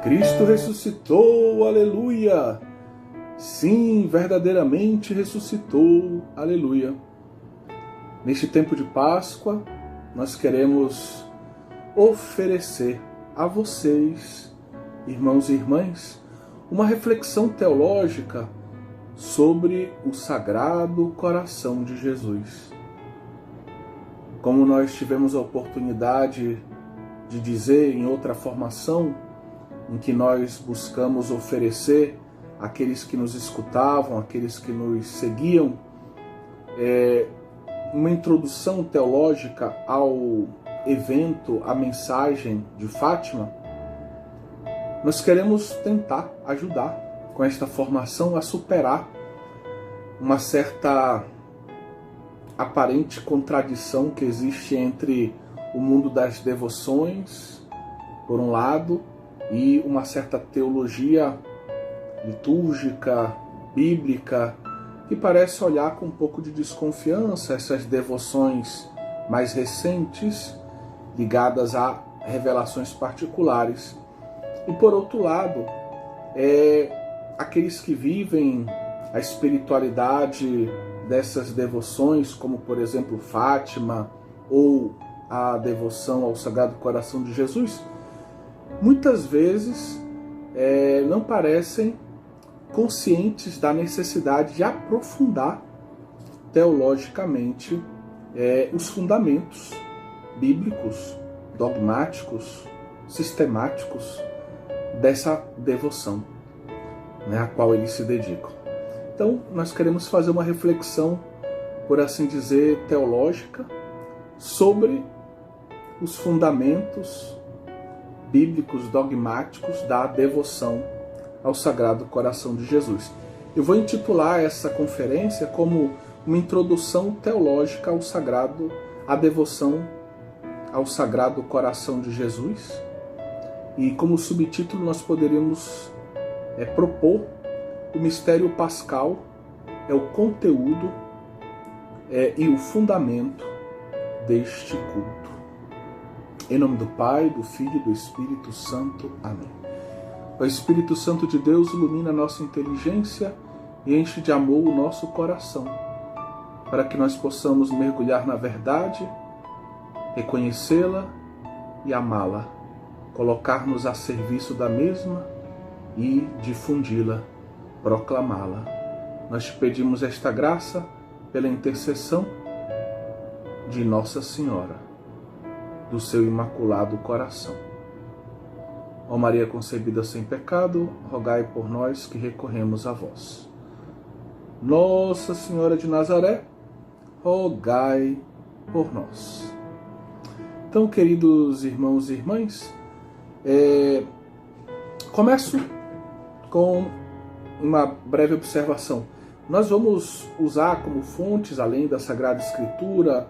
Cristo ressuscitou, aleluia! Sim, verdadeiramente ressuscitou, aleluia! Neste tempo de Páscoa, nós queremos oferecer a vocês, irmãos e irmãs, uma reflexão teológica sobre o Sagrado Coração de Jesus. Como nós tivemos a oportunidade de dizer em outra formação, em que nós buscamos oferecer àqueles que nos escutavam, àqueles que nos seguiam, uma introdução teológica ao evento, à mensagem de Fátima. Nós queremos tentar ajudar com esta formação a superar uma certa aparente contradição que existe entre o mundo das devoções, por um lado, e uma certa teologia litúrgica, bíblica, que parece olhar com um pouco de desconfiança essas devoções mais recentes, ligadas a revelações particulares. E por outro lado, aqueles que vivem a espiritualidade dessas devoções, como por exemplo Fátima ou a devoção ao Sagrado Coração de Jesus, muitas vezes não parecem conscientes da necessidade de aprofundar teologicamente os fundamentos bíblicos, dogmáticos, sistemáticos dessa devoção, a qual eles se dedicam. Então, nós queremos fazer uma reflexão, por assim dizer, teológica sobre os fundamentos bíblicos, dogmáticos da devoção ao Sagrado Coração de Jesus. Eu vou intitular essa conferência como uma introdução teológica à devoção ao Sagrado Coração de Jesus. E como subtítulo nós poderíamos propor o mistério pascal, o conteúdo e o fundamento deste culto. Em nome do Pai, do Filho e do Espírito Santo. Amém. O Espírito Santo de Deus ilumina a nossa inteligência e enche de amor o nosso coração, para que nós possamos mergulhar na verdade, reconhecê-la e amá-la, colocar-nos a serviço da mesma e difundi-la, proclamá-la. Nós te pedimos esta graça pela intercessão de Nossa Senhora, do seu Imaculado Coração. Ó Maria concebida sem pecado, rogai por nós que recorremos a vós. Nossa Senhora de Nazaré, rogai por nós. Então, queridos irmãos e irmãs, começo com uma breve observação. Nós vamos usar como fontes, além da Sagrada Escritura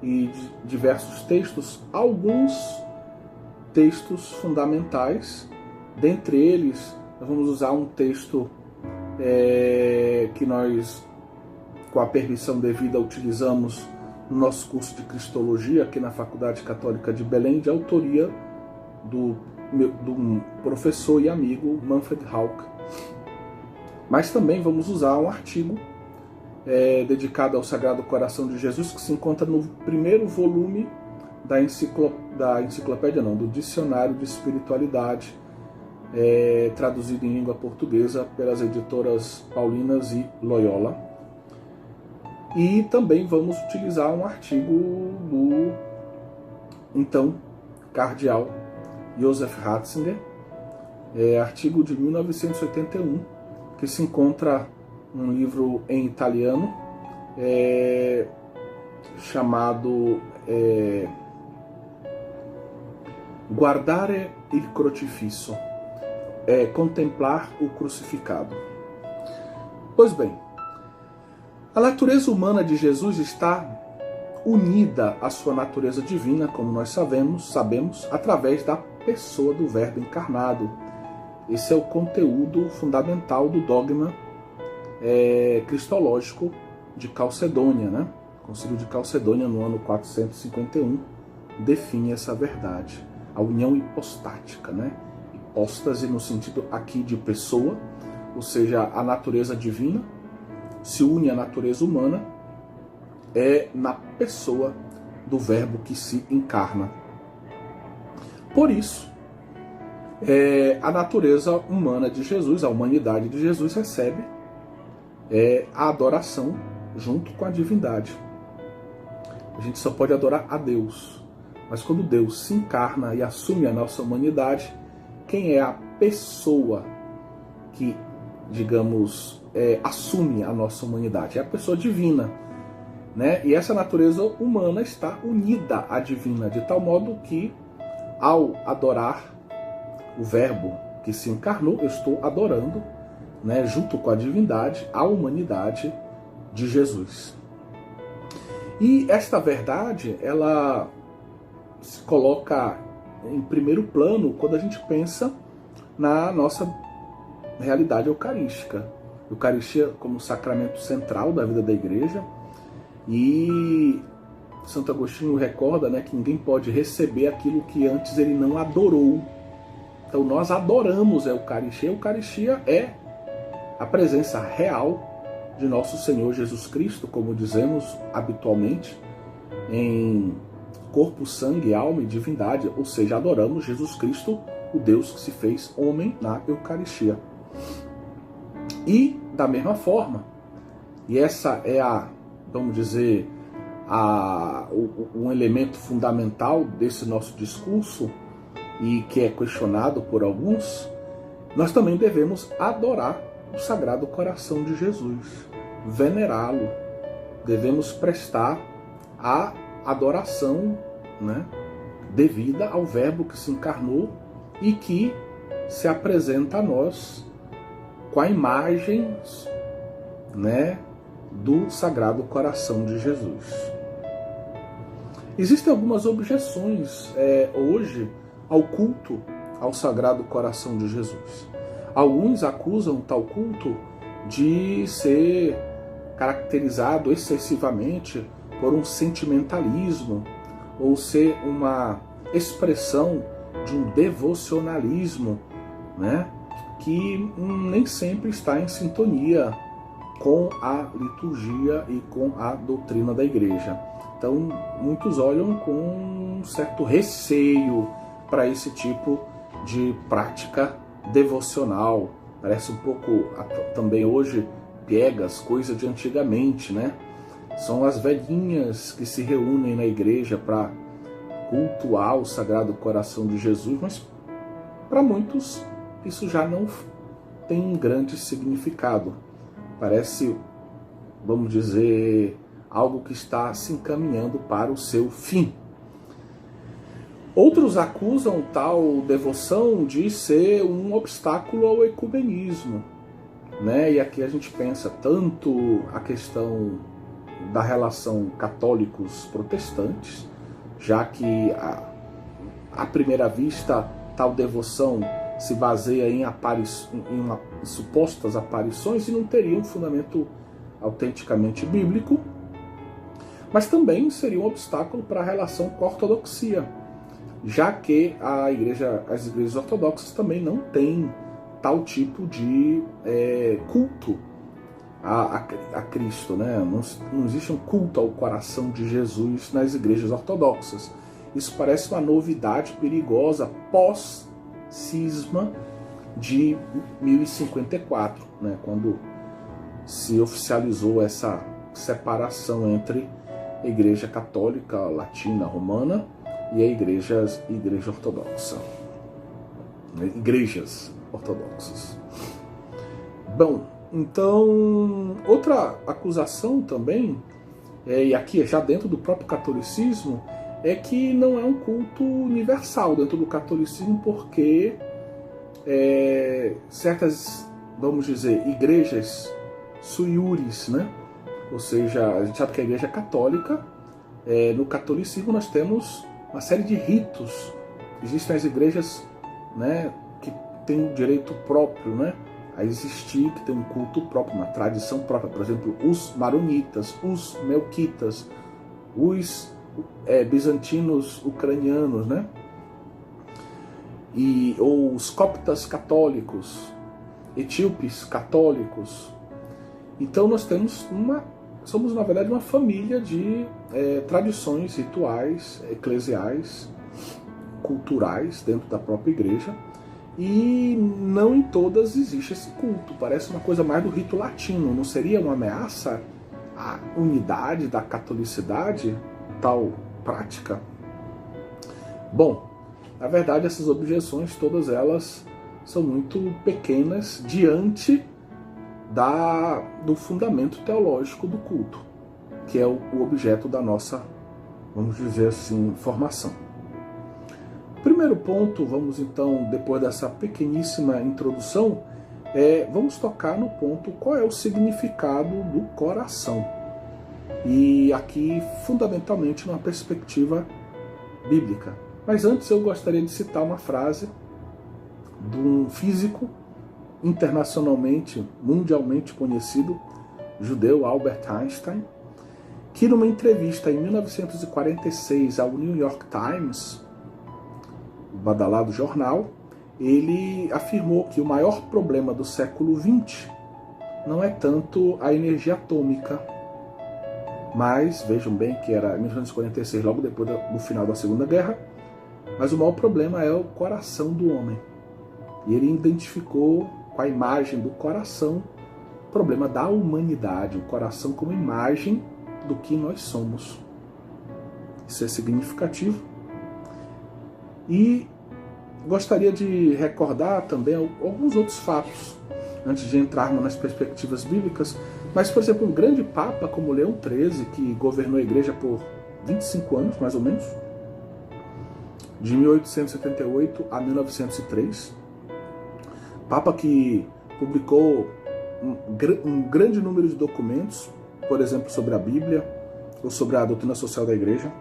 e de diversos textos, alguns textos fundamentais. Dentre eles, nós vamos usar um texto que nós, com a permissão devida, utilizamos no nosso curso de Cristologia, aqui na Faculdade Católica de Belém, de autoria do professor e amigo Manfred Hauck. Mas também vamos usar um artigo dedicado ao Sagrado Coração de Jesus, que se encontra no primeiro volume do Dicionário de Espiritualidade, traduzido em língua portuguesa pelas editoras Paulinas e Loyola. E também vamos utilizar um artigo do então cardeal Joseph Ratzinger, artigo de 1981, que se encontra num livro em italiano chamado Guardare il Crocifisso, contemplar o crucificado. Pois bem, a natureza humana de Jesus está unida à sua natureza divina, como nós sabemos, através da pessoa do Verbo encarnado. Esse é o conteúdo fundamental do dogma cristológico de Calcedônia, né? O Concílio de Calcedônia, no ano 451, define essa verdade, a união hipostática, né? hipóstase no sentido aqui de pessoa, ou seja, a natureza divina se une à natureza humana, é na pessoa do Verbo que se encarna. Por isso, a natureza humana de Jesus, a humanidade de Jesus recebe a adoração junto com a divindade. A gente só pode adorar a Deus, mas quando Deus se encarna e assume a nossa humanidade, quem é a pessoa que, digamos, assume a nossa humanidade? É a pessoa divina, né? E essa natureza humana está unida à divina, de tal modo que, ao adorar o Verbo que se encarnou, eu estou adorando, né, junto com a divindade, a humanidade de Jesus. E esta verdade, ela se coloca em primeiro plano quando a gente pensa na nossa realidade eucarística. Eucaristia como sacramento central da vida da igreja. E Santo Agostinho recorda, né, que ninguém pode receber aquilo que antes ele não adorou. Então nós adoramos a Eucaristia. A Eucaristia é a presença real de nosso Senhor Jesus Cristo, como dizemos habitualmente, em corpo, sangue, alma e divindade, ou seja, adoramos Jesus Cristo, o Deus que se fez homem na Eucaristia. E, da mesma forma, e essa é vamos dizer, um elemento fundamental desse nosso discurso, e que é questionado por alguns, nós também devemos adorar o Sagrado Coração de Jesus, venerá-lo, devemos prestar a adoração, né, devida ao Verbo que se encarnou e que se apresenta a nós com a imagem, né, do Sagrado Coração de Jesus. Existem algumas objeções hoje ao culto ao Sagrado Coração de Jesus. Alguns acusam tal culto de ser caracterizado excessivamente por um sentimentalismo ou ser uma expressão de um devocionalismo, né, que nem sempre está em sintonia com a liturgia e com a doutrina da igreja. Então, muitos olham com um certo receio para esse tipo de prática devocional. Parece um pouco também hoje piegas, coisa de antigamente, né? São as velhinhas que se reúnem na igreja para cultuar o Sagrado Coração de Jesus, mas para muitos isso já não tem um grande significado. Parece, vamos dizer, algo que está se encaminhando para o seu fim. Outros acusam tal devoção de ser um obstáculo ao ecumenismo, né? E aqui a gente pensa tanto a questão da relação católicos-protestantes, já que à primeira vista tal devoção se baseia em supostas aparições e não teria um fundamento autenticamente bíblico, mas também seria um obstáculo para a relação com a ortodoxia, já que as igrejas ortodoxas também não têm tal tipo de culto a Cristo, né? Não existe um culto ao coração de Jesus nas igrejas ortodoxas. Isso parece uma novidade perigosa pós-cisma de 1054, né? Quando se oficializou essa separação entre a Igreja Católica Latina Romana e a Igreja Ortodoxa. Igrejas ortodoxas. Bom, então, outra acusação também, e aqui já dentro do próprio catolicismo, é que não é um culto universal dentro do catolicismo, porque certas, vamos dizer, igrejas sui iuris, né? Ou seja, a gente sabe que a Igreja Católica, no catolicismo nós temos uma série de ritos. Existem as igrejas, né, que têm um direito próprio, né, a existir, que tem um culto próprio, uma tradição própria. Por exemplo, os maronitas, os melquitas, os bizantinos ucranianos, né? ou os coptas católicos, etíopes católicos. Então nós somos na verdade uma família de tradições, rituais, eclesiais, culturais dentro da própria igreja, e não em todas existe esse culto. Parece uma coisa mais do rito latino. Não seria uma ameaça à unidade da catolicidade tal prática? Bom, na verdade essas objeções, todas elas são muito pequenas diante do fundamento teológico do culto, que é o objeto da nossa, vamos dizer assim, formação. Primeiro ponto, vamos então, depois dessa pequeníssima introdução, vamos tocar no ponto qual é o significado do coração. E aqui, fundamentalmente, numa perspectiva bíblica. Mas antes eu gostaria de citar uma frase de um físico internacionalmente, mundialmente conhecido, judeu, Albert Einstein, que numa entrevista em 1946 ao New York Times, o badalado jornal, ele afirmou que o maior problema do século XX não é tanto a energia atômica, mas, vejam bem que era 1946, logo depois do final da Segunda Guerra, mas o maior problema é o coração do homem. E ele identificou com a imagem do coração o problema da humanidade, o coração como imagem do que nós somos. Isso é significativo. E gostaria de recordar também alguns outros fatos, antes de entrarmos nas perspectivas bíblicas. Mas, por exemplo, um grande papa como Leão XIII, que governou a igreja por 25 anos, mais ou menos, de 1878 a 1903, papa que publicou um grande número de documentos, por exemplo, sobre a Bíblia, ou sobre a doutrina social da igreja,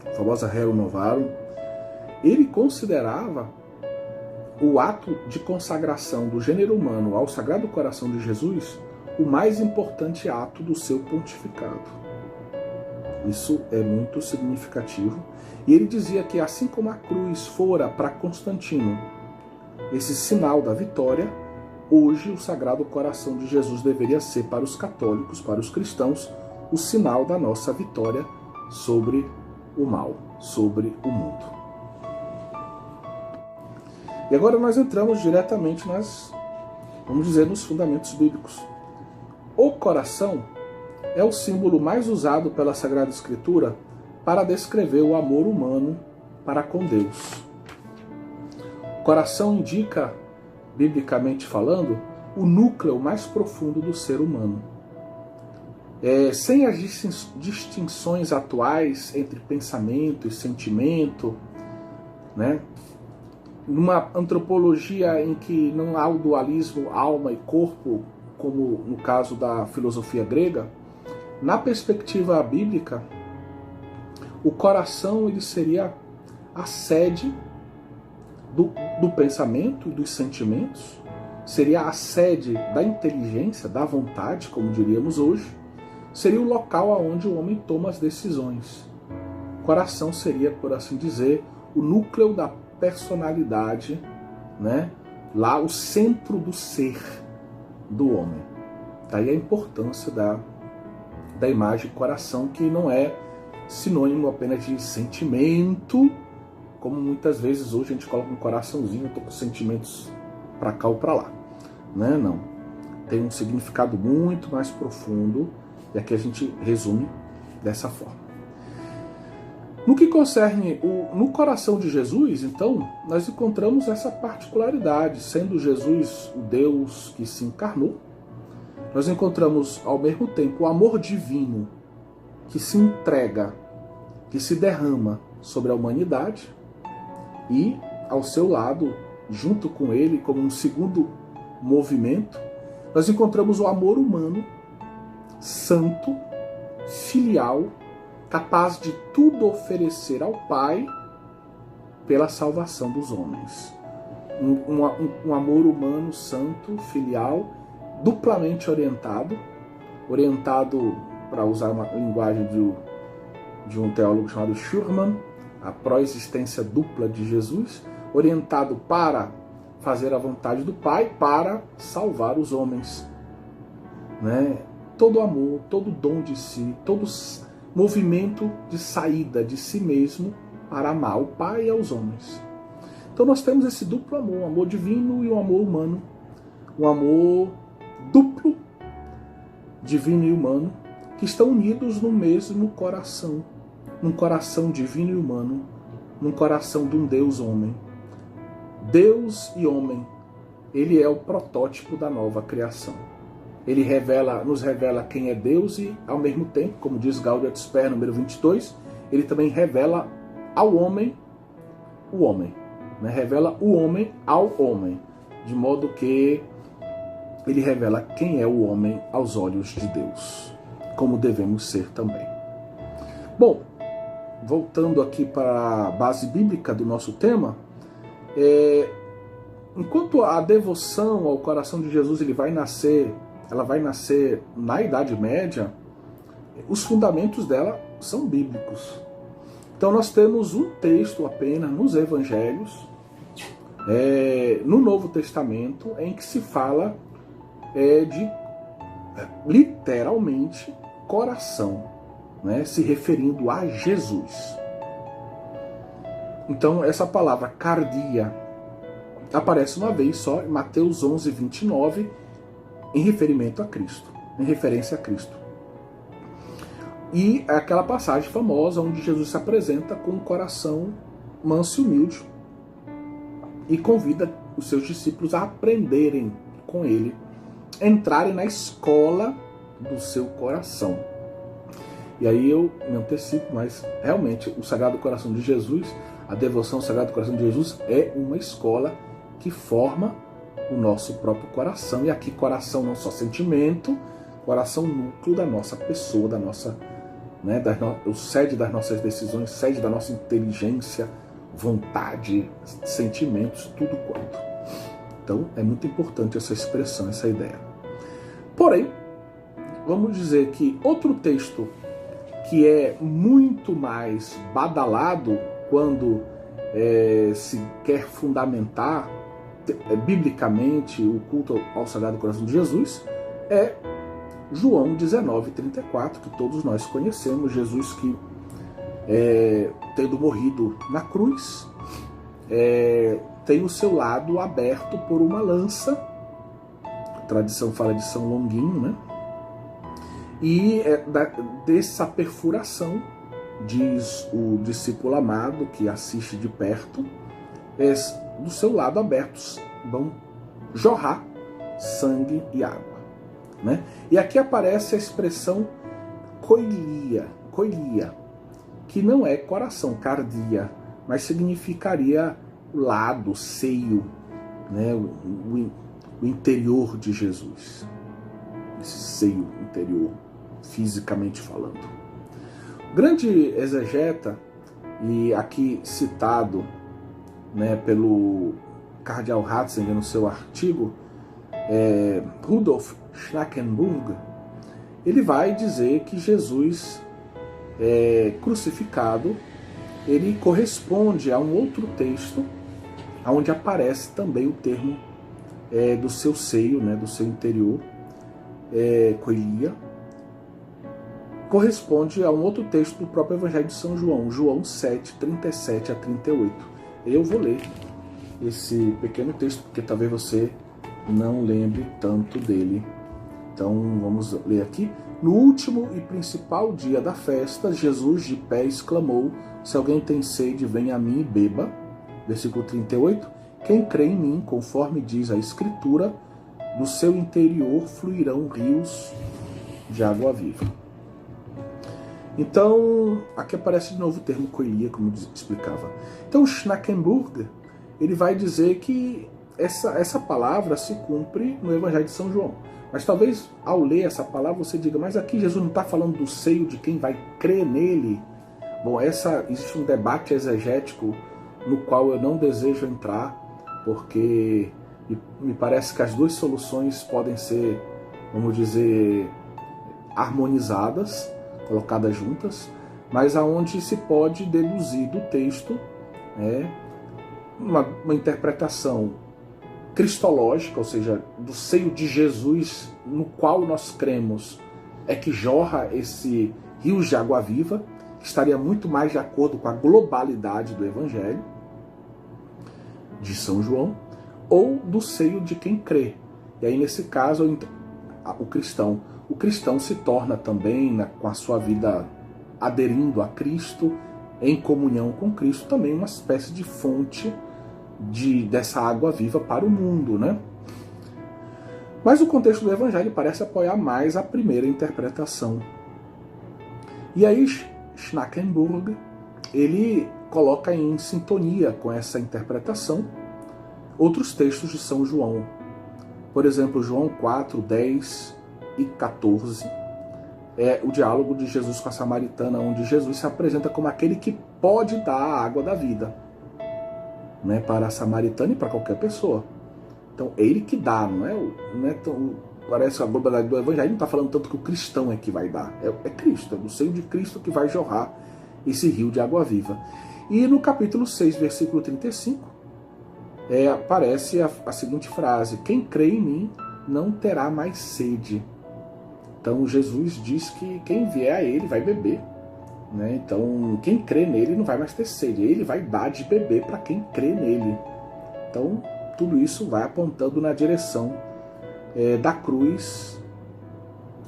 a famosa Rerum Novarum. Ele considerava o ato de consagração do gênero humano ao Sagrado Coração de Jesus o mais importante ato do seu pontificado. Isso é muito significativo. E ele dizia que assim como a cruz fora para Constantino esse sinal da vitória, hoje o Sagrado Coração de Jesus deveria ser para os católicos, para os cristãos, o sinal da nossa vitória sobre o mal, sobre o mundo. E agora nós entramos diretamente nos fundamentos bíblicos. O coração é o símbolo mais usado pela Sagrada Escritura para descrever o amor humano para com Deus. O coração indica, biblicamente falando, o núcleo mais profundo do ser humano. Sem as distinções atuais entre pensamento e sentimento, né? Numa antropologia em que não há o dualismo alma e corpo, como no caso da filosofia grega, na perspectiva bíblica, o coração ele seria a sede do pensamento e dos sentimentos, seria a sede da inteligência, da vontade, como diríamos hoje, seria o local onde o homem toma as decisões. O coração seria, por assim dizer, o núcleo da personalidade, né? Lá o centro do ser do homem. Daí a importância da imagem coração, que não é sinônimo apenas de sentimento, como muitas vezes hoje a gente coloca um coraçãozinho, eu tô com sentimentos para cá ou para lá, né? Não. Tem um significado muito mais profundo, e aqui a gente resume dessa forma. No que concerne no coração de Jesus, então, nós encontramos essa particularidade, sendo Jesus o Deus que se encarnou, nós encontramos ao mesmo tempo o amor divino que se entrega, que se derrama sobre a humanidade, e ao seu lado, junto com ele, como um segundo movimento, nós encontramos o amor humano, santo, filial, capaz de tudo oferecer ao Pai pela salvação dos homens. Um amor humano, santo, filial, duplamente orientado, para usar uma linguagem de um teólogo chamado Schurman, a pró-existência dupla de Jesus, orientado para fazer a vontade do Pai, para salvar os homens. Né? Todo amor, todo dom de si, todo movimento de saída de si mesmo para amar o Pai e aos homens. Então nós temos esse duplo amor, um amor divino e um amor humano, um amor duplo, divino e humano, que estão unidos no mesmo coração, num coração divino e humano, num coração de um Deus homem. Deus e homem, ele é o protótipo da nova criação. Ele nos revela quem é Deus e, ao mesmo tempo, como diz Gaudium et Spes, número 22, ele também revela ao homem o homem. Né? Revela o homem ao homem, de modo que ele revela quem é o homem aos olhos de Deus, como devemos ser também. Bom, voltando aqui para a base bíblica do nosso tema, enquanto a devoção ao coração de Jesus ela vai nascer na Idade Média, os fundamentos dela são bíblicos. Então nós temos um texto apenas nos Evangelhos, no Novo Testamento, em que se fala de literalmente coração, né, se referindo a Jesus. Então essa palavra cardia aparece uma vez só em Mateus 11, 29, em referimento a Cristo, em referência a Cristo. E é aquela passagem famosa onde Jesus se apresenta com um coração manso e humilde e convida os seus discípulos a aprenderem com ele, entrarem na escola do seu coração. E aí eu me antecipo, mas realmente o Sagrado Coração de Jesus, a devoção ao Sagrado Coração de Jesus é uma escola que forma o nosso próprio coração. E aqui coração não só sentimento, coração núcleo da nossa pessoa, da nossa, né, o sede das nossas decisões, sede da nossa inteligência, vontade, sentimentos, tudo quanto. Então é muito importante essa expressão, essa ideia. Porém, vamos dizer que outro texto que é muito mais badalado quando se quer fundamentar biblicamente o culto ao Sagrado Coração de Jesus é João 19:34, que todos nós conhecemos. Jesus que, tendo morrido na cruz, tem o seu lado aberto por uma lança. A tradição fala de São Longuinho, né? E dessa perfuração, diz o discípulo amado que assiste de perto, do seu lado abertos vão jorrar sangue e água. Né? E aqui aparece a expressão koilia, que não é coração, cardia, mas significaria o lado, seio, né? o interior de Jesus. Esse seio interior, fisicamente falando. O grande exegeta, e aqui citado, né, pelo cardeal Ratzinger no seu artigo, Rudolf Schnackenburg, ele vai dizer que Jesus crucificado, ele corresponde a um outro texto onde aparece também o termo do seu seio, né, do seu interior, koilia, corresponde a um outro texto do próprio Evangelho de São João, João 7, 37 a 38. Eu vou ler esse pequeno texto, porque talvez você não lembre tanto dele. Então vamos ler aqui. No último e principal dia da festa, Jesus de pé exclamou: se alguém tem sede, venha a mim e beba. Versículo 38. Quem crê em mim, conforme diz a Escritura, do seu interior fluirão rios de água viva. Então, aqui aparece de novo o termo koilia, como explicava. Então, Schnackenburg, ele vai dizer que essa palavra se cumpre no Evangelho de São João. Mas talvez, ao ler essa palavra, você diga, mas aqui Jesus não está falando do seio de quem vai crer nele? Bom, existe um debate exegético no qual eu não desejo entrar, porque me parece que as duas soluções podem ser, vamos dizer, harmonizadas, colocadas juntas, mas aonde se pode deduzir do texto, uma interpretação cristológica, ou seja, do seio de Jesus, no qual nós cremos, é que jorra esse rio de água viva, que estaria muito mais de acordo com a globalidade do Evangelho de São João, ou do seio de quem crê. E aí, nesse caso, o cristão se torna também, com a sua vida aderindo a Cristo, em comunhão com Cristo, também uma espécie de fonte dessa água viva para o mundo, né? Mas o contexto do Evangelho parece apoiar mais a primeira interpretação. E aí Schnackenburg, ele coloca em sintonia com essa interpretação outros textos de São João. Por exemplo, João 4, 10 e 14. É o diálogo de Jesus com a samaritana, onde Jesus se apresenta como aquele que pode dar a água da vida, né, para a samaritana e para qualquer pessoa. Então, é ele que dá, não é tão, parece a globalidade do Evangelho, não está falando tanto que o cristão é que vai dar. É Cristo, é do seio de Cristo que vai jorrar esse rio de água viva. E no capítulo 6, versículo 35, aparece a seguinte frase: quem crê em mim não terá mais sede. Então Jesus diz que quem vier a ele vai beber, né? Então quem crê nele não vai mais ter sede, ele vai dar de beber para quem crê nele. Então tudo isso vai apontando na direção da cruz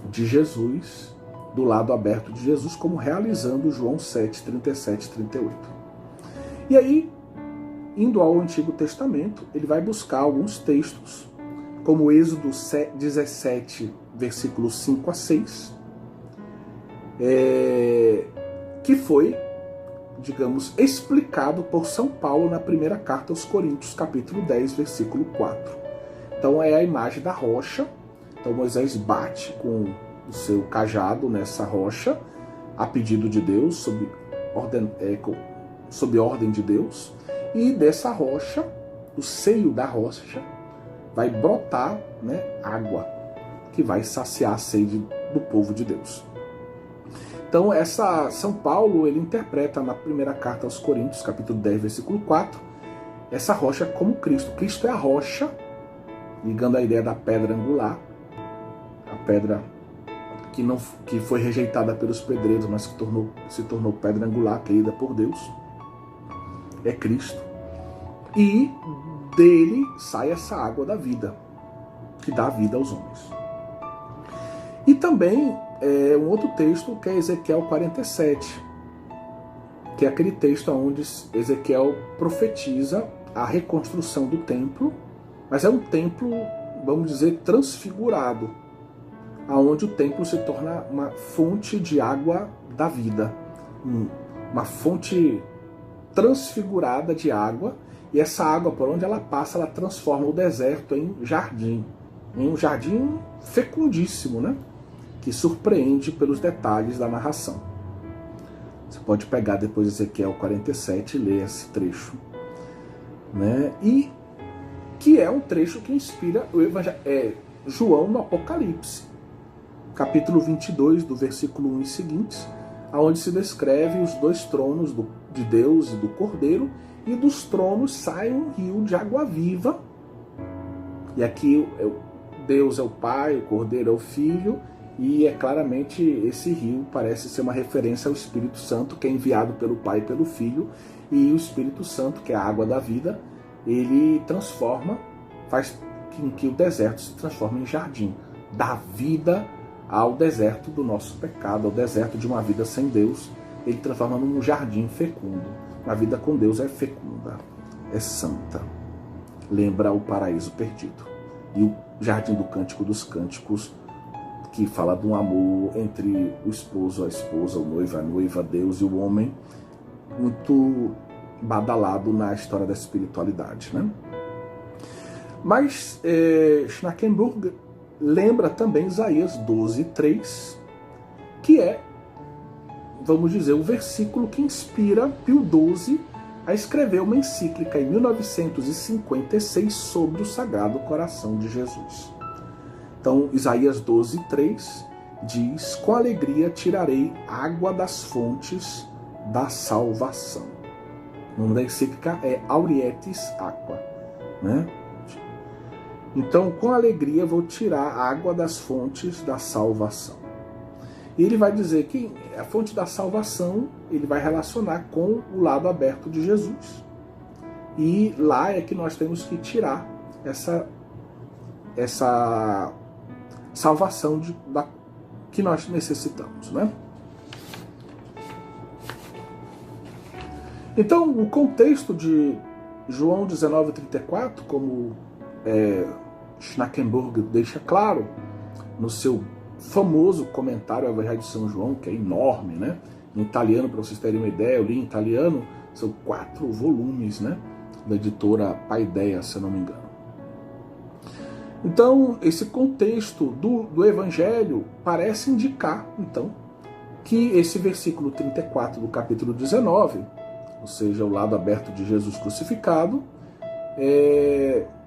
de Jesus, do lado aberto de Jesus, como realizando João 7, 37 e 38. E aí, indo ao Antigo Testamento, ele vai buscar alguns textos, como Êxodo 17, versículos 5 a 6, que foi, digamos, explicado por São Paulo na primeira carta aos Coríntios, capítulo 10, versículo 4. Então é a imagem da rocha. Então Moisés bate com o seu cajado nessa rocha, a pedido de Deus, sob ordem de Deus, e dessa rocha, do seio da rocha, vai brotar, né, água, que vai saciar a sede do povo de Deus. Então, São Paulo, ele interpreta na primeira carta aos Coríntios, capítulo 10, versículo 4, essa rocha como Cristo. Cristo é a rocha, ligando a ideia da pedra angular, a pedra que foi rejeitada pelos pedreiros, mas que se tornou pedra angular, querida por Deus. É Cristo. E dele sai essa água da vida, que dá vida aos homens. E também um outro texto que é Ezequiel 47, que é aquele texto onde Ezequiel profetiza a reconstrução do templo, mas é um templo, vamos dizer, transfigurado, aonde o templo se torna uma fonte de água da vida, uma fonte transfigurada de água, e essa água, por onde ela passa, ela transforma o deserto em um jardim fecundíssimo, né? Que surpreende pelos detalhes da narração. Você pode pegar depois Ezequiel 47 e ler esse trecho, né? E que é um trecho que inspira o Evangelho, João no Apocalipse, capítulo 22, do versículo 1 e seguintes, onde se descreve os dois tronos de Deus e do Cordeiro, e dos tronos sai um rio de água viva. E aqui Deus é o Pai, o Cordeiro é o Filho, e claramente esse rio parece ser uma referência ao Espírito Santo, que é enviado pelo Pai e pelo Filho, e o Espírito Santo, que é a água da vida, ele faz com que o deserto se transforme em jardim, dá vida ao deserto do nosso pecado, ao deserto de uma vida sem Deus. Ele transforma num jardim fecundo. A vida com Deus é fecunda, é santa. Lembra o paraíso perdido. E o jardim do Cântico dos Cânticos, que fala de um amor entre o esposo, a esposa, o noivo, a noiva, Deus e o homem, muito badalado na história da espiritualidade, né? Mas Schnackenburg lembra também Isaías 12, 3, que é, vamos dizer, o versículo que inspira Pio XII a escrever uma encíclica em 1956 sobre o Sagrado Coração de Jesus. Então, Isaías 12, 3 diz: com alegria tirarei água das fontes da salvação. O nome da encíclica é Aurietis Aqua, né? Então, com alegria vou tirar a água das fontes da salvação. E ele vai dizer que a fonte da salvação ele vai relacionar com o lado aberto de Jesus. E lá é que nós temos que tirar essa salvação que nós necessitamos, né? Então, o contexto de João 19,34, como Schnackenburg deixa claro no seu famoso comentário ao Evangelho de São João, que é enorme, né? Em italiano, para vocês terem uma ideia, eu li em italiano, são 4 volumes, né? Da editora Paideia, se eu não me engano. Então, esse contexto do Evangelho parece indicar, então, que esse versículo 34 do capítulo 19, ou seja, o lado aberto de Jesus crucificado,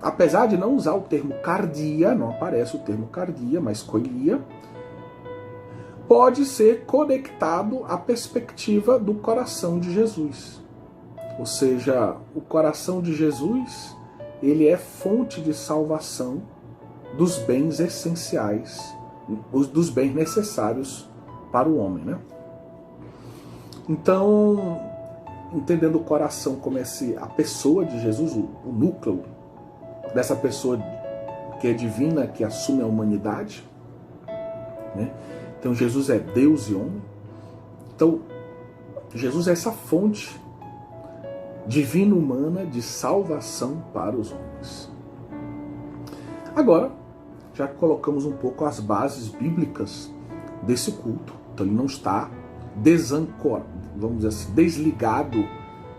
apesar de não usar o termo cardia, não aparece o termo cardia, mas coilia, pode ser conectado à perspectiva do coração de Jesus. Ou seja, o coração de Jesus, ele é fonte de salvação dos bens essenciais, dos bens necessários para o homem, né? Então, entendendo o coração como a pessoa de Jesus, o núcleo dessa pessoa que é divina, que assume a humanidade, né? Então Jesus é Deus e homem. Então Jesus é essa fonte divina-humana de salvação para os homens. Agora, já colocamos um pouco as bases bíblicas desse culto, então ele não está vamos dizer assim, desligado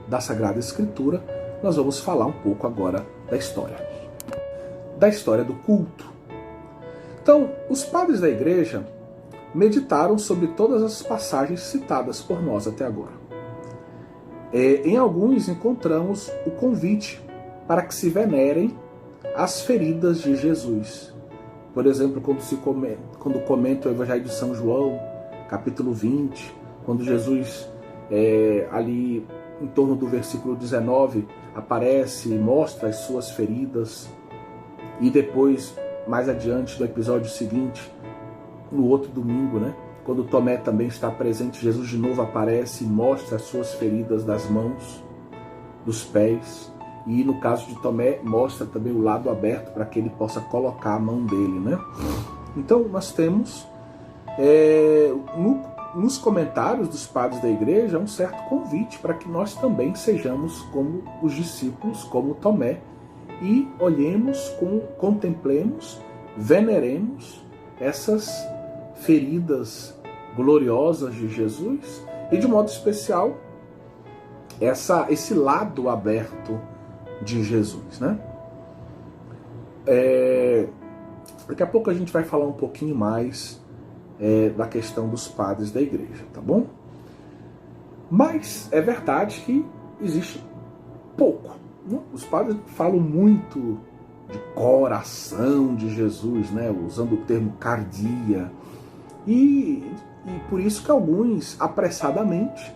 da Sagrada Escritura. Nós vamos falar um pouco agora da história do culto. Então, os padres da igreja meditaram sobre todas as passagens citadas por nós até agora. Em alguns encontramos o convite para que se venerem as feridas de Jesus. Por exemplo, quando comenta o Evangelho de São João, capítulo 20, quando Jesus, ali em torno do versículo 19, aparece e mostra as suas feridas, e depois, mais adiante, no episódio seguinte, no outro domingo, né, quando Tomé também está presente, Jesus de novo aparece e mostra as suas feridas das mãos, dos pés, e no caso de Tomé, mostra também o lado aberto para que ele possa colocar a mão dele, né? Então, nós temos nos comentários dos padres da igreja um certo convite para que nós também sejamos como os discípulos, como Tomé, e olhemos, contemplemos, veneremos essas feridas gloriosas de Jesus e, de modo especial, esse lado aberto de Jesus, né? Daqui a pouco a gente vai falar um pouquinho mais da questão dos padres da igreja, tá bom? Mas é verdade que existe pouco, né? Os padres falam muito de coração de Jesus, né? Usando o termo cardia, e por isso que alguns apressadamente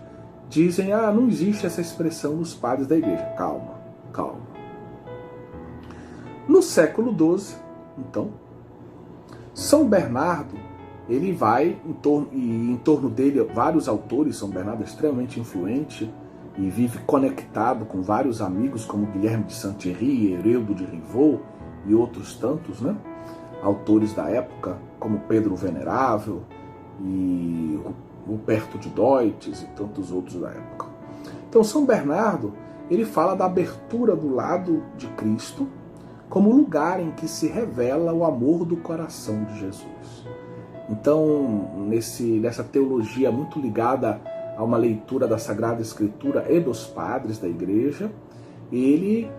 dizem: não existe essa expressão nos padres da igreja. Calma. No século XII, então, São Bernardo, ele vai, em torno dele, vários autores. São Bernardo é extremamente influente e vive conectado com vários amigos, como Guilherme de Saint-Thierry, Hereudo de Rivaux e outros tantos, né? Autores da época, como Pedro o Venerável e Ruperto de Deutz e tantos outros da época. Então, São Bernardo, ele fala da abertura do lado de Cristo como lugar em que se revela o amor do coração de Jesus. Então, nessa teologia muito ligada a uma leitura da Sagrada Escritura e dos padres da igreja, ele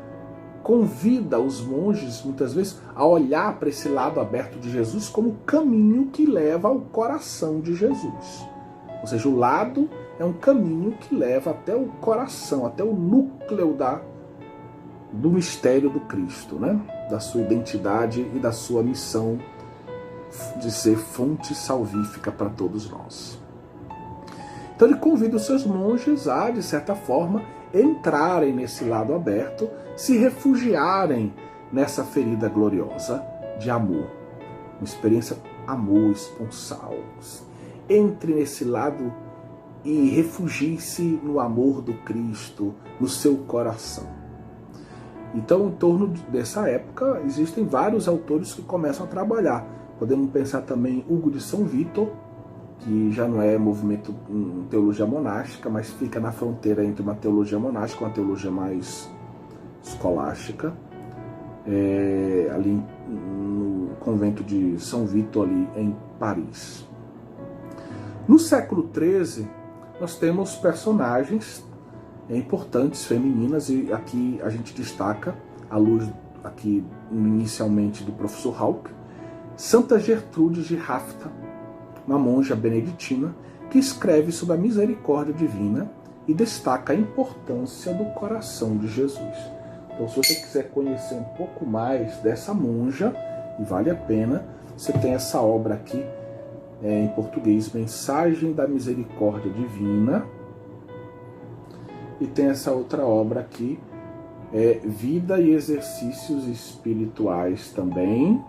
convida os monges, muitas vezes, a olhar para esse lado aberto de Jesus como caminho que leva ao coração de Jesus. Ou seja, o lado é um caminho que leva até o coração, até o núcleo do mistério do Cristo, né? Da sua identidade e da sua missão de ser fonte salvífica para todos nós. Então ele convida os seus monges a, de certa forma, entrarem nesse lado aberto, se refugiarem nessa ferida gloriosa de amor. Uma experiência amor esponsal. Entre nesse lado e refugie-se no amor do Cristo, no seu coração. Então, em torno dessa época, existem vários autores que começam a trabalhar. Podemos pensar também Hugo de São Vítor, que já não é movimento em teologia monástica, mas fica na fronteira entre uma teologia monástica e uma teologia mais escolástica, ali no convento de São Vítor, ali em Paris. No século XIII, nós temos personagens importantes, femininas, e aqui a gente destaca, à luz aqui inicialmente do professor Hauck, Santa Gertrude de Rafta, uma monja beneditina que escreve sobre a misericórdia divina e destaca a importância do coração de Jesus. Então, se você quiser conhecer um pouco mais dessa monja, e vale a pena, você tem essa obra aqui em português, Mensagem da Misericórdia Divina, e tem essa outra obra aqui, Vida e Exercícios Espirituais também.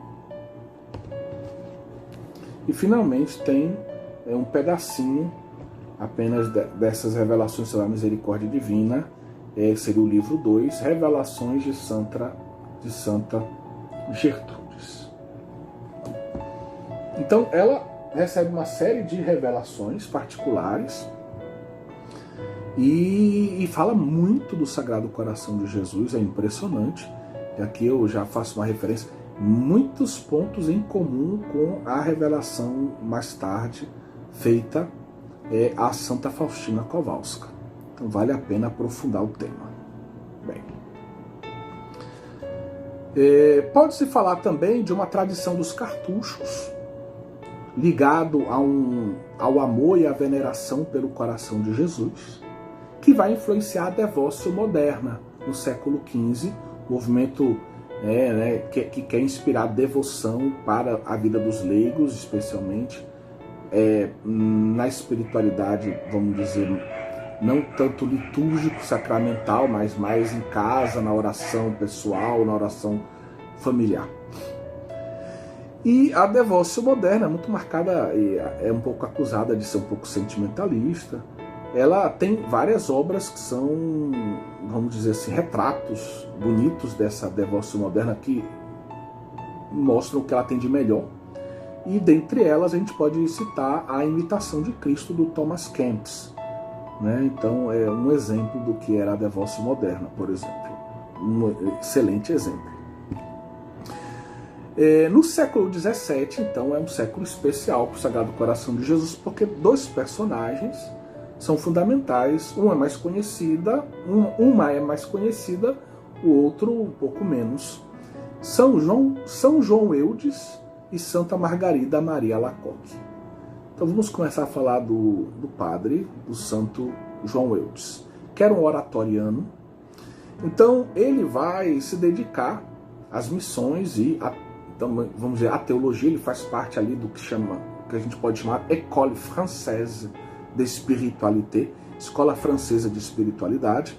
E finalmente tem um pedacinho apenas dessas revelações sobre a misericórdia divina, seria o livro 2, Revelações de Santa Gertrudes. Então ela recebe uma série de revelações particulares e fala muito do Sagrado Coração de Jesus, é impressionante. E aqui eu já faço uma referência, muitos pontos em comum com a revelação mais tarde feita a Santa Faustina Kowalska. Então vale a pena aprofundar o tema. Bem, pode-se falar também de uma tradição dos cartuchos, ligado ao amor e à veneração pelo coração de Jesus, que vai influenciar a devócio moderna no século XV, movimento que quer inspirar devoção para a vida dos leigos, especialmente na espiritualidade, vamos dizer, não tanto litúrgico, sacramental, mas mais em casa, na oração pessoal, na oração familiar. E a devócio moderna é muito marcada, é um pouco acusada de ser um pouco sentimentalista. Ela tem várias obras que são, vamos dizer assim, retratos bonitos dessa devócio moderna que mostram o que ela tem de melhor. E dentre elas a gente pode citar a Imitação de Cristo do Thomas Kempis, né? Então é um exemplo do que era a devócio moderna, por exemplo. Um excelente exemplo. No século XVII, então, é um século especial para o Sagrado Coração de Jesus, porque dois personagens são fundamentais. Uma é mais conhecida, o outro um pouco menos. São João Eudes e Santa Margarida Maria Alacoque. Então vamos começar a falar do padre, do Santo João Eudes, que era um oratoriano. Então ele vai se dedicar às missões e então, vamos dizer, a teologia. Ele faz parte ali do que a gente pode chamar École Française de Spiritualité, Escola Francesa de Espiritualidade.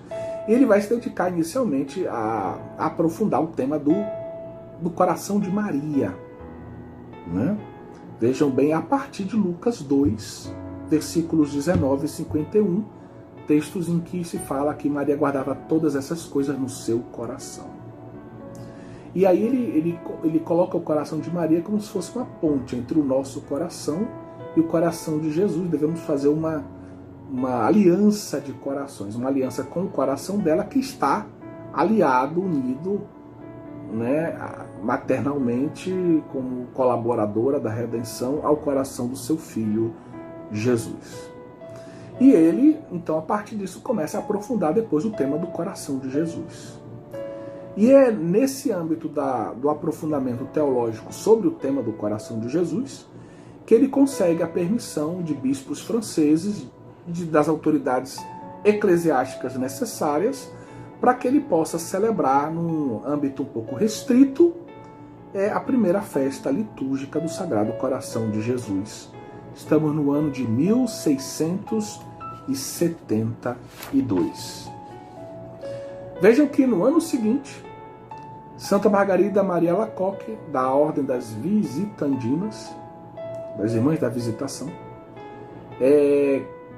E ele vai se dedicar inicialmente a aprofundar o tema do coração de Maria, né? Vejam bem, a partir de Lucas 2, versículos 19 e 51, textos em que se fala que Maria guardava todas essas coisas no seu coração. E aí ele coloca o coração de Maria como se fosse uma ponte entre o nosso coração e o coração de Jesus. Devemos fazer uma aliança de corações, uma aliança com o coração dela, que está aliado, unido, né, maternalmente, como colaboradora da redenção, ao coração do seu filho Jesus. E ele, então, a partir disso, começa a aprofundar depois o tema do coração de Jesus. E é nesse âmbito do aprofundamento teológico sobre o tema do coração de Jesus que ele consegue a permissão de bispos franceses, das autoridades eclesiásticas necessárias, para que ele possa celebrar, num âmbito um pouco restrito, a primeira festa litúrgica do Sagrado Coração de Jesus. Estamos no ano de 1672. Vejam que no ano seguinte, Santa Margarida Maria Alacoque, da Ordem das Visitandinas, das Irmãs da Visitação,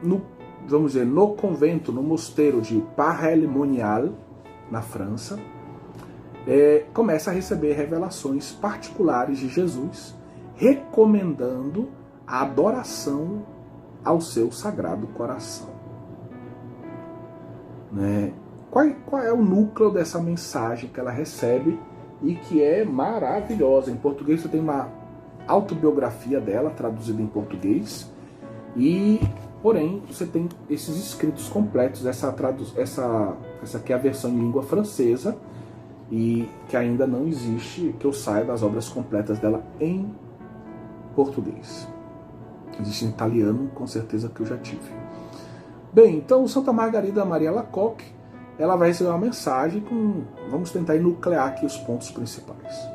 no convento, no mosteiro de Paray-le-Monial, na França, começa a receber revelações particulares de Jesus, recomendando a adoração ao seu Sagrado Coração. Né? Qual é o núcleo dessa mensagem que ela recebe e que é maravilhosa? Em português você tem uma autobiografia dela, traduzida em português, porém você tem esses escritos completos, essa aqui é a versão em língua francesa, e que ainda não existe, que eu saiba, das obras completas dela em português. Existe em italiano, com certeza que eu já tive. Bem, então Santa Margarida Maria Alacoque, ela vai receber uma mensagem vamos tentar enuclear aqui os pontos principais.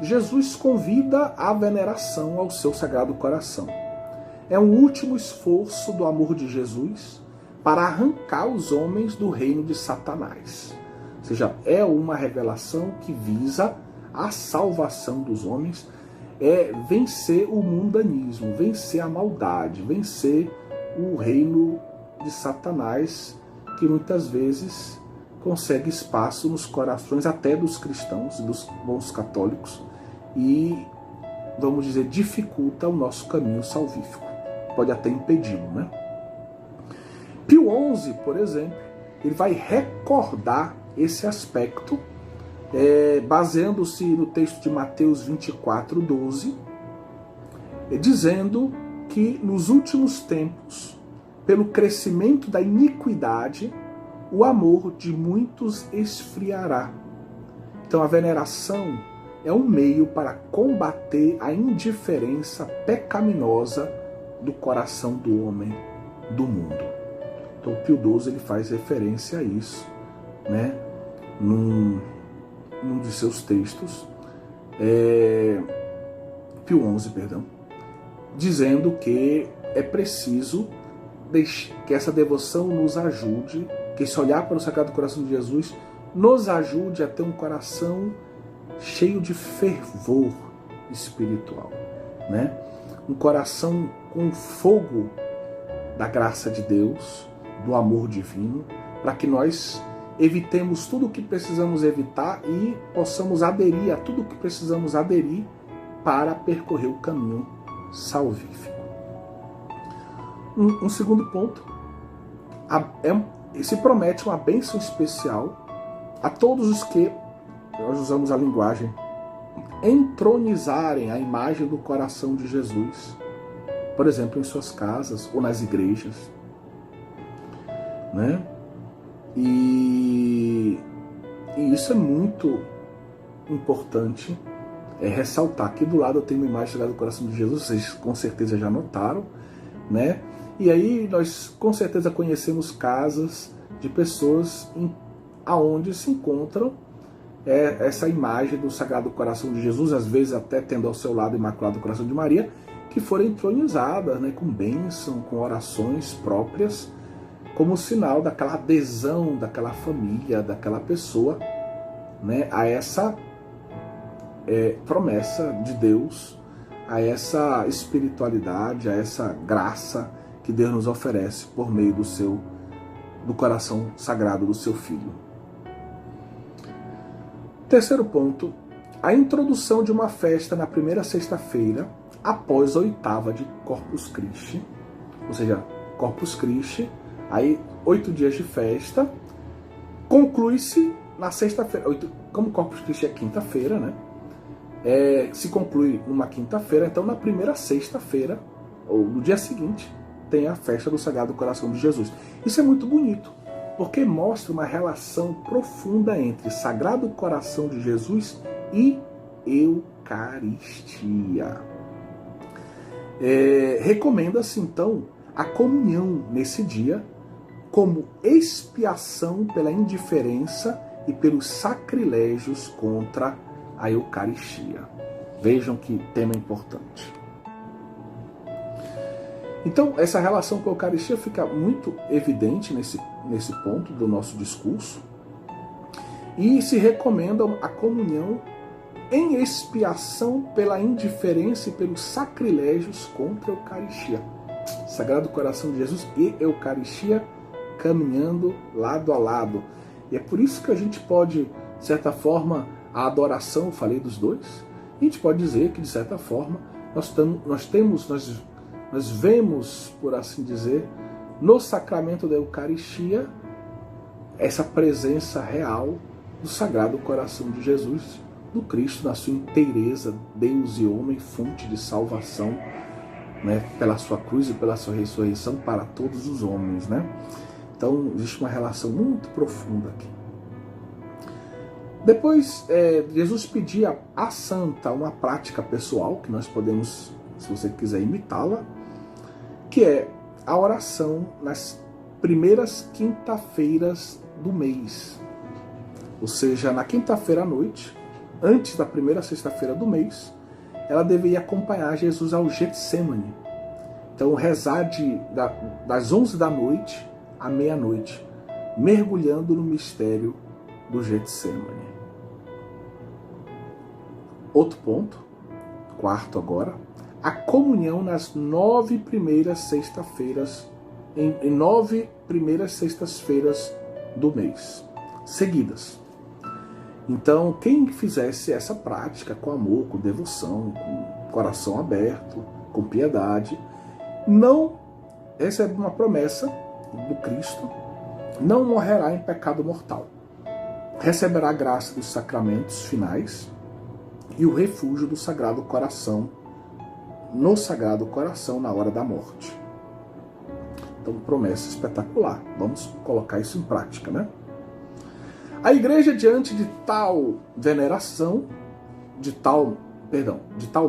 Jesus convida à veneração ao seu Sagrado Coração. É um último esforço do amor de Jesus para arrancar os homens do reino de Satanás. Ou seja, é uma revelação que visa a salvação dos homens, vencer o mundanismo, vencer a maldade, vencer o reino de Satanás, que muitas vezes consegue espaço nos corações até dos cristãos e dos bons católicos e, vamos dizer, dificulta o nosso caminho salvífico. Pode até impedi-lo, né? Pio XI, por exemplo, ele vai recordar esse aspecto, baseando-se no texto de Mateus 24:12, dizendo que nos últimos tempos, pelo crescimento da iniquidade, o amor de muitos esfriará. Então a veneração é um meio para combater a indiferença pecaminosa do coração do homem, do mundo. Então Pio XII ele faz referência a isso, né? Num de seus textos, Pio XI, perdão, dizendo que é preciso que essa devoção nos ajude, que esse olhar para o Sagrado Coração de Jesus nos ajude a ter um coração cheio de fervor espiritual, né? Um coração com fogo da graça de Deus, do amor divino, para que nós evitemos tudo o que precisamos evitar e possamos aderir a tudo o que precisamos aderir para percorrer o caminho salvífico. Um segundo ponto, se promete uma bênção especial a todos os que, nós usamos a linguagem, entronizarem a imagem do coração de Jesus, por exemplo, em suas casas ou nas igrejas, né? E isso é muito importante ressaltar. Aqui do lado eu tenho uma imagem do coração de Jesus, vocês com certeza já notaram, né? E aí nós com certeza conhecemos casas de pessoas aonde se encontram essa imagem do Sagrado Coração de Jesus, às vezes até tendo ao seu lado o Imaculado Coração de Maria, que foram entronizadas, né, com bênção, com orações próprias, como sinal daquela adesão daquela família, daquela pessoa, né, a essa promessa de Deus, a essa espiritualidade, a essa graça que Deus nos oferece por meio do coração sagrado do seu Filho. Terceiro ponto, a introdução de uma festa na primeira sexta-feira após a oitava de Corpus Christi, ou seja, Corpus Christi, aí 8 dias de festa, conclui-se na sexta-feira, como Corpus Christi é quinta-feira, né? Se conclui numa quinta-feira, então na primeira sexta-feira, ou no dia seguinte, tem a festa do Sagrado Coração de Jesus. Isso é muito bonito, porque mostra uma relação profunda entre Sagrado Coração de Jesus e Eucaristia. Recomenda-se então a comunhão nesse dia como expiação pela indiferença e pelos sacrilégios contra a Eucaristia. Vejam que tema importante. Então, essa relação com a Eucaristia fica muito evidente nesse ponto do nosso discurso, e se recomenda a comunhão em expiação pela indiferença e pelos sacrilégios contra a Eucaristia. Sagrado Coração de Jesus e Eucaristia caminhando lado a lado. E é por isso que a gente pode, de certa forma, a adoração, eu falei dos dois, a gente pode dizer que, de certa forma, nós vemos, por assim dizer, no sacramento da Eucaristia, essa presença real do Sagrado Coração de Jesus, do Cristo na sua inteireza, Deus e homem, fonte de salvação, né, pela sua cruz e pela sua ressurreição para todos os homens, né? Então existe uma relação muito profunda aqui. Depois, Jesus pedia à santa uma prática pessoal, que nós podemos, se você quiser imitá-la, que é a oração nas primeiras quinta-feiras do mês. Ou seja, na quinta-feira à noite, antes da primeira sexta-feira do mês, ela deveria acompanhar Jesus ao Getsêmani. Então, rezar das 11 da noite à meia-noite, mergulhando no mistério do Getsêmani. Outro ponto, quarto agora, a comunhão nas 9 primeiras sextas-feiras, em 9 primeiras sextas-feiras do mês, seguidas. Então, quem fizesse essa prática com amor, com devoção, com coração aberto, com piedade, não recebe uma promessa do Cristo, não morrerá em pecado mortal. Receberá a graça dos sacramentos finais e o refúgio do Sagrado Coração, no Sagrado Coração na hora da morte. Então, promessa espetacular. Vamos colocar isso em prática, né? A igreja, diante de tal veneração, de tal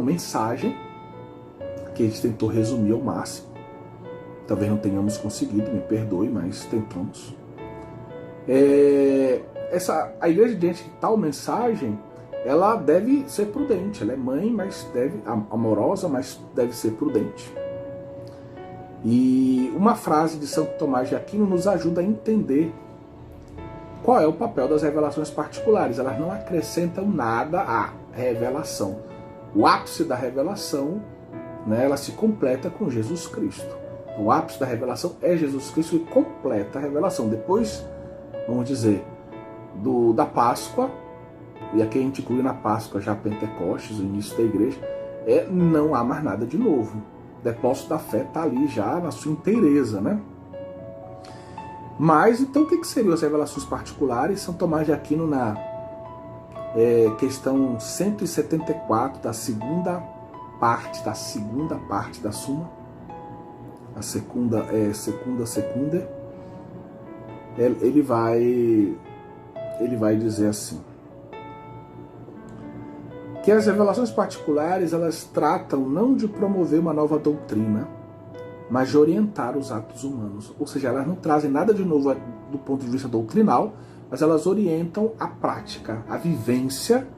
mensagem, que a gente tentou resumir ao máximo, talvez não tenhamos conseguido, me perdoe, mas tentamos. A igreja, diante de tal mensagem, ela deve ser prudente. Ela é mãe, mas amorosa, mas deve ser prudente. E uma frase de Santo Tomás de Aquino nos ajuda a entender qual é o papel das revelações particulares. Elas não acrescentam nada à revelação. O ápice da revelação, né, ela se completa com Jesus Cristo. O ápice da revelação é Jesus Cristo que completa a revelação. Depois, vamos dizer, da Páscoa, e aqui a gente inclui na Páscoa já Pentecostes, o início da igreja, não há mais nada de novo. O depósito da fé está ali já na sua inteireza, né? Mas, então, o que seriam as revelações particulares? São Tomás de Aquino, na questão 174 da segunda parte da Suma, a secunda, ele vai dizer assim, que as revelações particulares, elas tratam não de promover uma nova doutrina, mas de orientar os atos humanos. Ou seja, elas não trazem nada de novo do ponto de vista doutrinal, mas elas orientam a prática, a vivência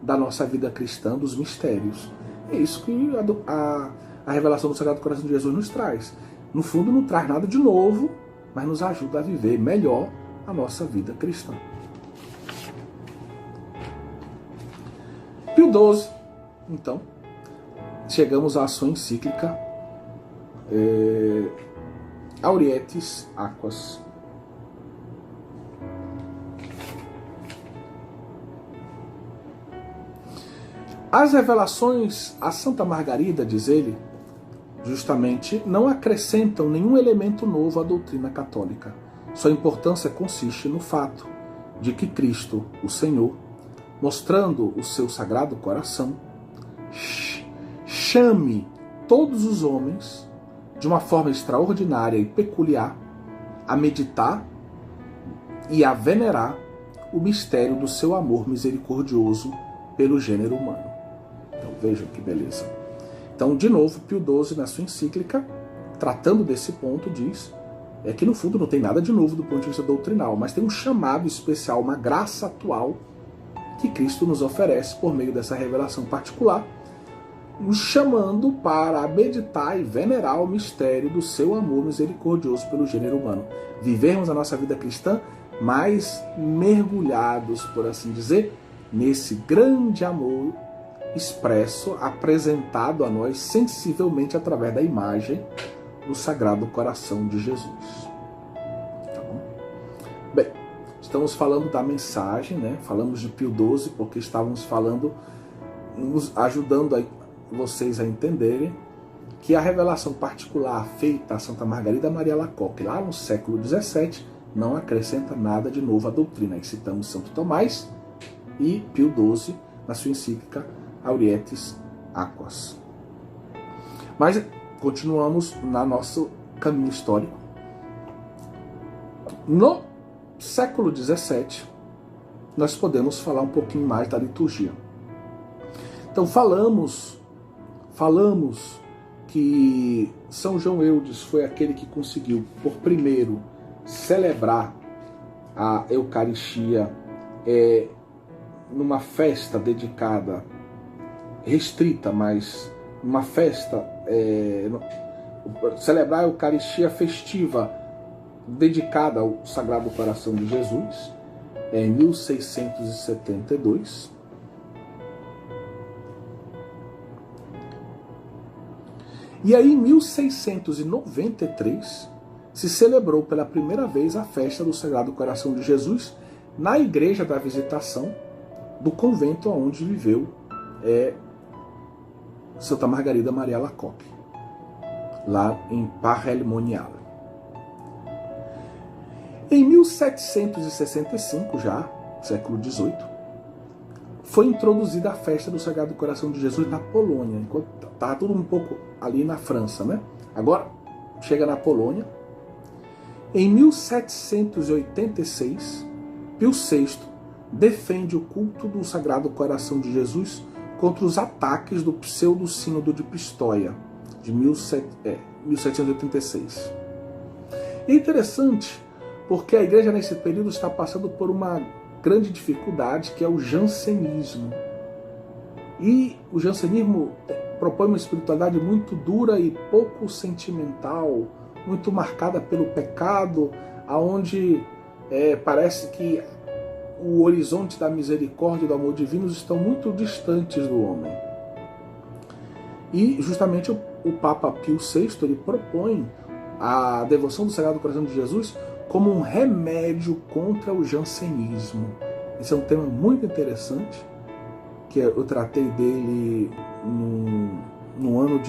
da nossa vida cristã, dos mistérios. É isso que a revelação do Sagrado Coração de Jesus nos traz. No fundo, não traz nada de novo, mas nos ajuda a viver melhor a nossa vida cristã. Pio XII, então, chegamos à sua encíclica Aurietis Aquas. As revelações a Santa Margarida, diz ele, justamente não acrescentam nenhum elemento novo à doutrina católica. Sua importância consiste no fato de que Cristo, o Senhor, mostrando o seu Sagrado Coração, chame todos os homens, de uma forma extraordinária e peculiar, a meditar e a venerar o mistério do seu amor misericordioso pelo gênero humano. Então vejam que beleza. Então, de novo, Pio XII, na sua encíclica, tratando desse ponto, diz que no fundo não tem nada de novo do ponto de vista doutrinal, mas tem um chamado especial, uma graça atual que Cristo nos oferece por meio dessa revelação particular, nos chamando para meditar e venerar o mistério do seu amor misericordioso pelo gênero humano. Vivermos a nossa vida cristã mais mergulhados, por assim dizer, nesse grande amor expresso, apresentado a nós sensivelmente através da imagem do Sagrado Coração de Jesus. Tá bom? Bem, estamos falando da mensagem, né? Falamos de Pio XII porque estávamos falando, nos ajudando vocês a entenderem que a revelação particular feita a Santa Margarida Maria Alacoque lá no século XVII não acrescenta nada de novo à doutrina. Aí citamos Santo Tomás e Pio XII na sua encíclica Aurietis Aquas. Mas continuamos no nosso caminho histórico. No século XVII, nós podemos falar um pouquinho mais da liturgia. Então falamos que São João Eudes foi aquele que conseguiu, por primeiro, celebrar a Eucaristia numa festa dedicada, restrita, mas uma festa, celebrar a Eucaristia festiva dedicada ao Sagrado Coração de Jesus, em 1672. E aí, em 1693, se celebrou pela primeira vez a festa do Sagrado Coração de Jesus na Igreja da Visitação do convento onde viveu Santa Margarida Maria Alacoque, lá em Parelmonial. Em 1765, já, século XVIII, foi introduzida a festa do Sagrado Coração de Jesus na Polônia, enquanto estava tudo um pouco ali na França, né? Agora, chega na Polônia. Em 1786, Pio VI defende o culto do Sagrado Coração de Jesus contra os ataques do pseudo-sínodo de Pistoia, de 1786. É interessante, porque a igreja nesse período está passando por uma grande dificuldade, que é o jansenismo. E o jansenismo propõe uma espiritualidade muito dura e pouco sentimental, muito marcada pelo pecado, aonde parece que o horizonte da misericórdia e do amor divinos estão muito distantes do homem. E justamente o Papa Pio VI ele propõe a devoção do Sagrado Coração de Jesus como um remédio contra o jansenismo. Esse é um tema muito interessante, que eu tratei dele no ano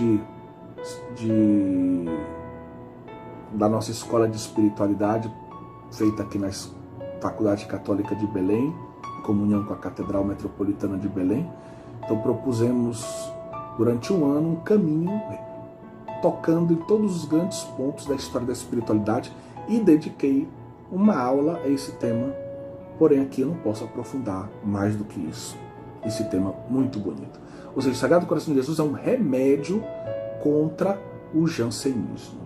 da nossa escola de espiritualidade, feita aqui na Faculdade Católica de Belém, em comunhão com a Catedral Metropolitana de Belém. Então propusemos durante um ano um caminho tocando em todos os grandes pontos da história da espiritualidade e dediquei uma aula a esse tema, porém aqui eu não posso aprofundar mais do que isso. Esse tema muito bonito. Ou seja, o Sagrado Coração de Jesus é um remédio contra o jansenismo.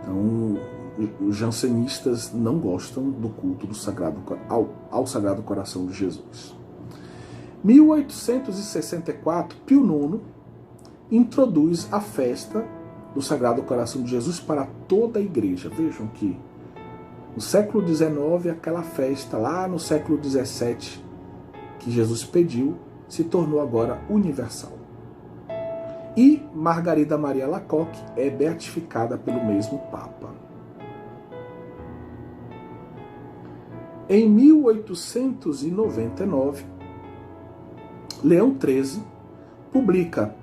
Então, os jansenistas não gostam do culto do ao Sagrado Coração de Jesus. 1864, Pio IX introduz a festa do Sagrado Coração de Jesus para toda a igreja. Vejam que no século XIX, aquela festa lá no século XVII que Jesus pediu, se tornou agora universal. E Margarida Maria Alacoque é beatificada pelo mesmo Papa. Em 1899, Leão XIII publica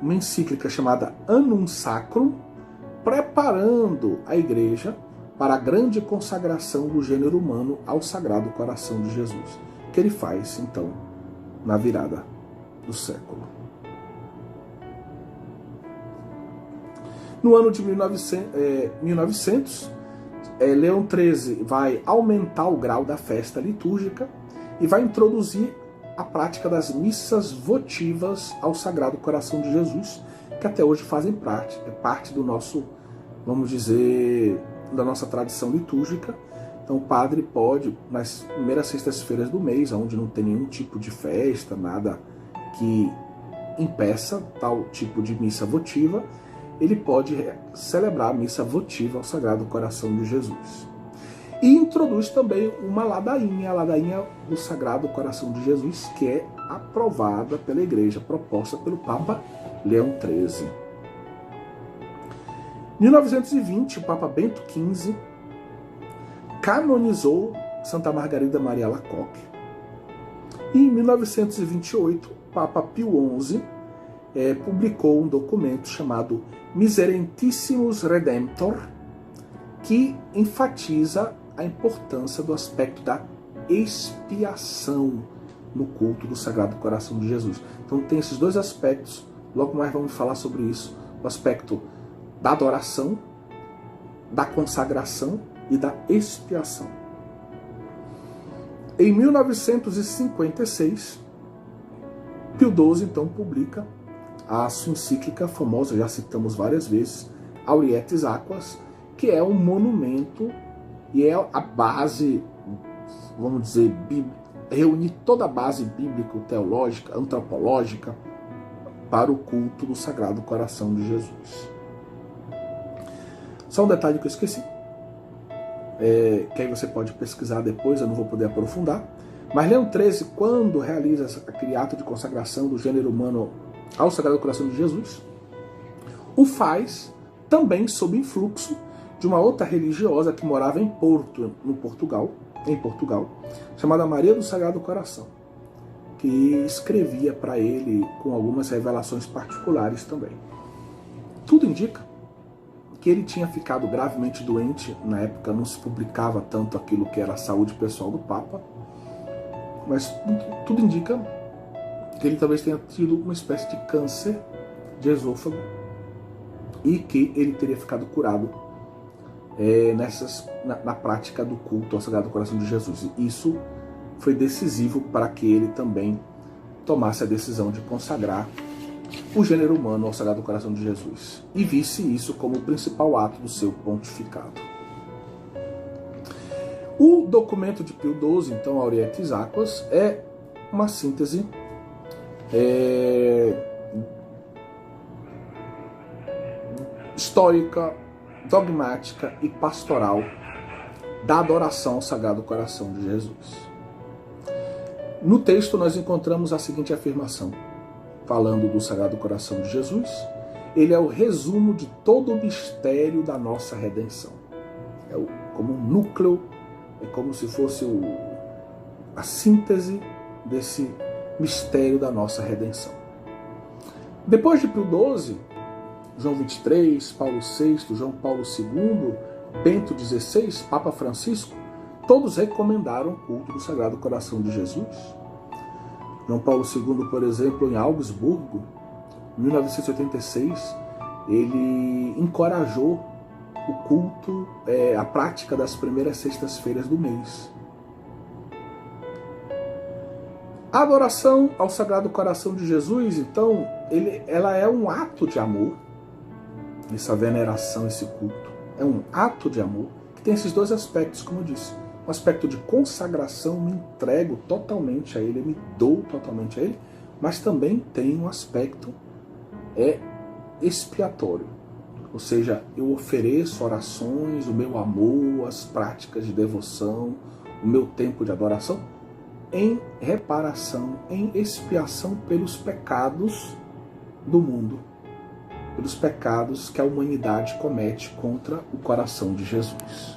uma encíclica chamada Annum Sacrum, preparando a Igreja para a grande consagração do gênero humano ao Sagrado Coração de Jesus, que ele faz, então, na virada do século. No ano de 1900, Leão XIII vai aumentar o grau da festa litúrgica e vai introduzir a prática das missas votivas ao Sagrado Coração de Jesus, que até hoje fazem parte do nosso, vamos dizer, da nossa tradição litúrgica. Então o padre pode, nas primeiras sextas-feiras do mês, onde não tem nenhum tipo de festa, nada que impeça tal tipo de missa votiva, ele pode celebrar a missa votiva ao Sagrado Coração de Jesus. E introduz também uma ladainha, a ladainha do Sagrado Coração de Jesus, que é aprovada pela Igreja, proposta pelo Papa Leão XIII. Em 1920, o Papa Bento XV canonizou Santa Margarida Maria Alacoque. E em 1928, o Papa Pio XI publicou um documento chamado Miserentissimus Redemptor, que enfatiza a importância do aspecto da expiação no culto do Sagrado Coração de Jesus. Então tem esses dois aspectos, logo mais vamos falar sobre isso, o aspecto da adoração, da consagração e da expiação. Em 1956, Pio XII então publica a sua encíclica famosa, já citamos várias vezes, Aurietis Aquas, que é um monumento e é a base, vamos dizer, reunir toda a base bíblico-teológica, antropológica, para o culto do Sagrado Coração de Jesus. Só um detalhe que eu esqueci, que aí você pode pesquisar depois, eu não vou poder aprofundar, mas Leão XIII, quando realiza aquele ato de consagração do gênero humano ao Sagrado Coração de Jesus, o faz também sob influxo de uma outra religiosa que morava em Portugal, chamada Maria do Sagrado Coração, que escrevia para ele com algumas revelações particulares também. Tudo indica que ele tinha ficado gravemente doente, na época não se publicava tanto aquilo que era a saúde pessoal do Papa, mas tudo indica que ele talvez tenha tido uma espécie de câncer de esôfago e que ele teria ficado curado na prática do culto ao Sagrado Coração de Jesus. E isso foi decisivo para que ele também tomasse a decisão de consagrar o gênero humano ao Sagrado Coração de Jesus e visse isso como o principal ato do seu pontificado. O documento de Pio XII, então, Aurietis Aquas, é uma síntese histórica, dogmática e pastoral da adoração ao Sagrado Coração de Jesus. No texto nós encontramos a seguinte afirmação, falando do Sagrado Coração de Jesus: ele é o resumo de todo o mistério da nossa redenção. Como um núcleo, é como se fosse a síntese desse mistério da nossa redenção. Depois de Pio XII, João XXIII, Paulo VI, João Paulo II, Bento XVI, Papa Francisco, todos recomendaram o culto do Sagrado Coração de Jesus. João Paulo II, por exemplo, em Augsburgo, em 1986, ele encorajou o culto, a prática das primeiras sextas-feiras do mês. A adoração ao Sagrado Coração de Jesus, então, ela é um ato de amor. Essa veneração, esse culto, é um ato de amor que tem esses dois aspectos, como eu disse. Um aspecto de consagração, me entrego totalmente a Ele, me dou totalmente a Ele, mas também tem um aspecto expiatório. Ou seja, eu ofereço orações, o meu amor, as práticas de devoção, o meu tempo de adoração, em reparação, em expiação pelos pecados do mundo, pelos pecados que a humanidade comete contra o coração de Jesus.